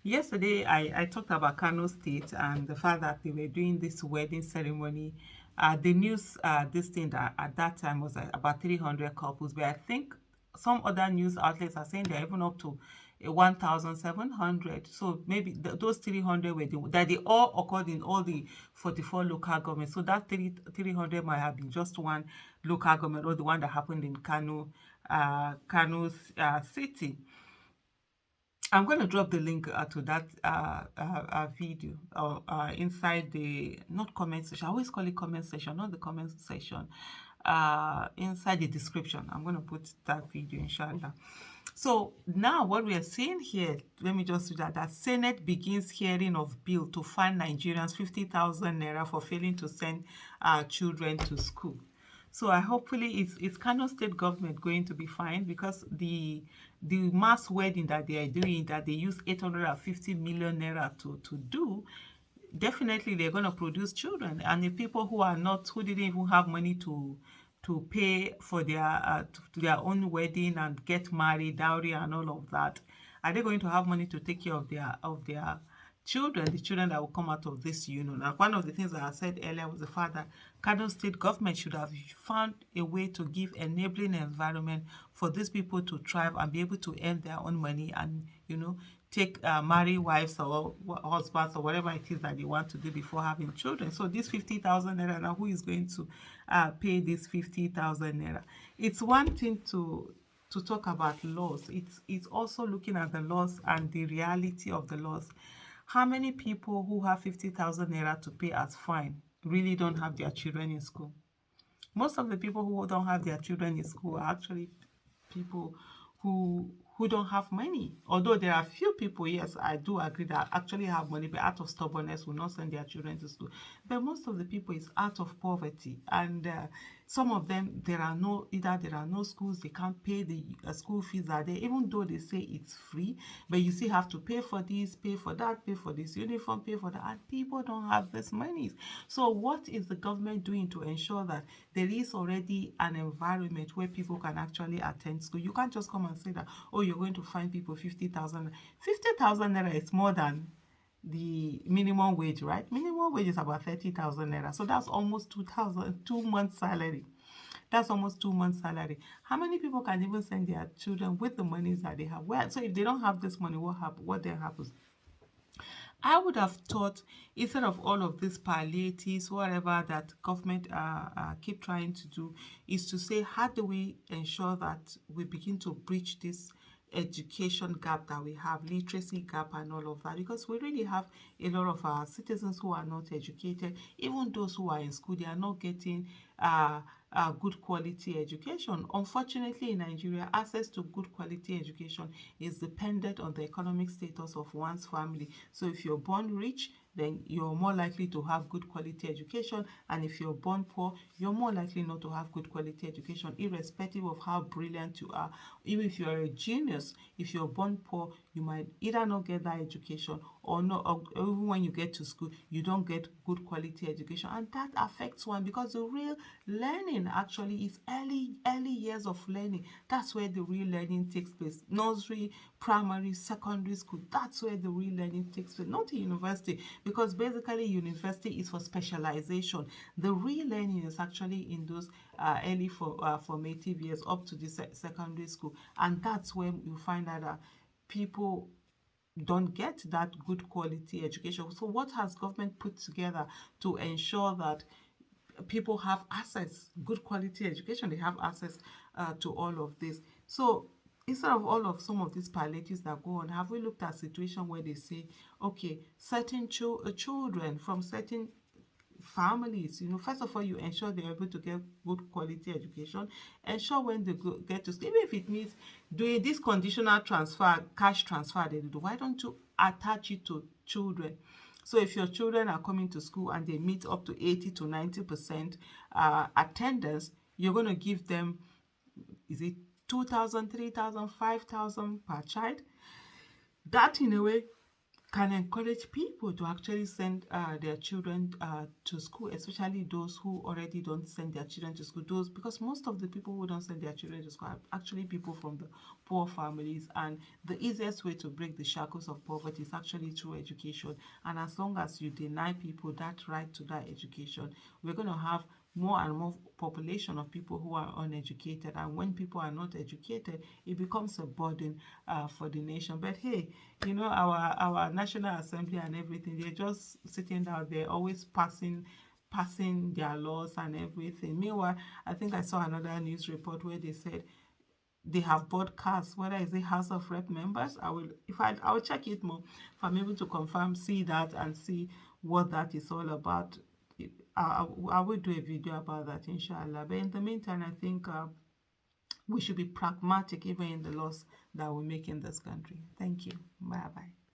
Yesterday, I talked about Kano State and the fact that they were doing this wedding ceremony. The news, this thing that at that time was about 300 couples, but I think some other news outlets are saying they're even up to 1,700. So maybe those 300 were that they all occurred in all the 44 local governments. So that 300 might have been just one local government or the one that happened in Kano City. I'm going to drop the link to that video inside the not comment section. I always call it comment section, not the comment section. Inside the description, I'm going to put that video, inshallah. So now what we are seeing here, let me just do that. That Senate begins hearing of bill to fine Nigerians 50,000 naira for failing to send children to school. So I hopefully it's Kano State Government going to be fine because the mass wedding that they are doing that they use 850 million naira to do, definitely they're going to produce children. And the people who didn't even have money to pay for their own wedding and get married, dowry and all of that, are they going to have money to take care of their children, the children that will come out of this union? And one of the things that I said earlier was the fact that Kano State Government should have found a way to give enabling environment for these people to thrive and be able to earn their own money and, take marry wives or husbands or whatever it is that they want to do before having children. So this 50,000 naira, now who is going to pay this 50,000 naira? It's one thing to talk about laws. It's also looking at the laws and the reality of the laws. How many people who have 50,000 naira to pay as fine really don't have their children in school? Most of the people who don't have their children in school are actually people who don't have money. Although there are few people, yes, I do agree, that actually have money, but out of stubbornness will not send their children to school. But most of the people is out of poverty, and some of them there are no schools, they can't pay the school fees are there, even though they say it's free, but you still have to pay for this, pay for that, pay for this uniform, pay for that, and people don't have this money. So what is the government doing to ensure that there is already an environment where people can actually attend school? You can't just come and say that, oh, you're going to find people 50,000. 50,000 naira is more than the minimum wage, right? Minimum wage is about 30,000 naira. So that's almost 2 months salary. That's almost 2 months salary. How many people can even send their children with the monies that they have? Well, so if they don't have this money, what then happens? I would have thought, instead of all of these palliatives, whatever that government keep trying to do, is to say, how do we ensure that we begin to bridge this education gap that we have, literacy gap and all of that? Because we really have a lot of our citizens who are not educated. Even those who are in school, they are not getting good quality education. Unfortunately, in Nigeria, access to good quality education is dependent on the economic status of one's family. So if you're born rich, then you're more likely to have good quality education. And if you're born poor, you're more likely not to have good quality education, irrespective of how brilliant you are. Even if you're a genius, if you're born poor, you might either not get that education or not, or even when you get to school, you don't get good quality education. And that affects one, because the real learning actually is early years of learning. That's where the real learning takes place. Nursery, primary, secondary school, that's where the real learning takes place, not in university, because basically university is for specialization. The real learning is actually in those early formative years up to the secondary school, and that's when you find out that people don't get that good quality education. So what has government put together to ensure that people have access, good quality education, they have access to all of this? So instead of all of some of these palliatives that go on, have we looked at a situation where they say, okay, certain children from certain families, first of all, you ensure they're able to get good quality education. Ensure when they get to school, even if it means doing this conditional transfer, cash transfer they do, why don't you attach it to children? So if your children are coming to school and they meet up to 80 to 90% attendance, you're going to give them, is it 2,000, 3,000, 5,000 per child? That in a way can encourage people to actually send their children to school, especially those who already don't send their children to school. Those, because most of the people who don't send their children to school are actually people from the poor families, and the easiest way to break the shackles of poverty is actually through education. And as long as you deny people that right to that education, we're going to have more and more population of people who are uneducated, and when people are not educated, it becomes a burden for the nation. But hey, our National Assembly and everything, they're just sitting down there always passing their laws and everything. Meanwhile, I think I saw another news report where they said they have broadcast, whether it's the House of Rep members. I'll check it more if I'm able to confirm, see that and see what that is all about. I will do a video about that, inshallah. But in the meantime, I think we should be pragmatic even in the laws that we make in this country. Thank you. Bye bye.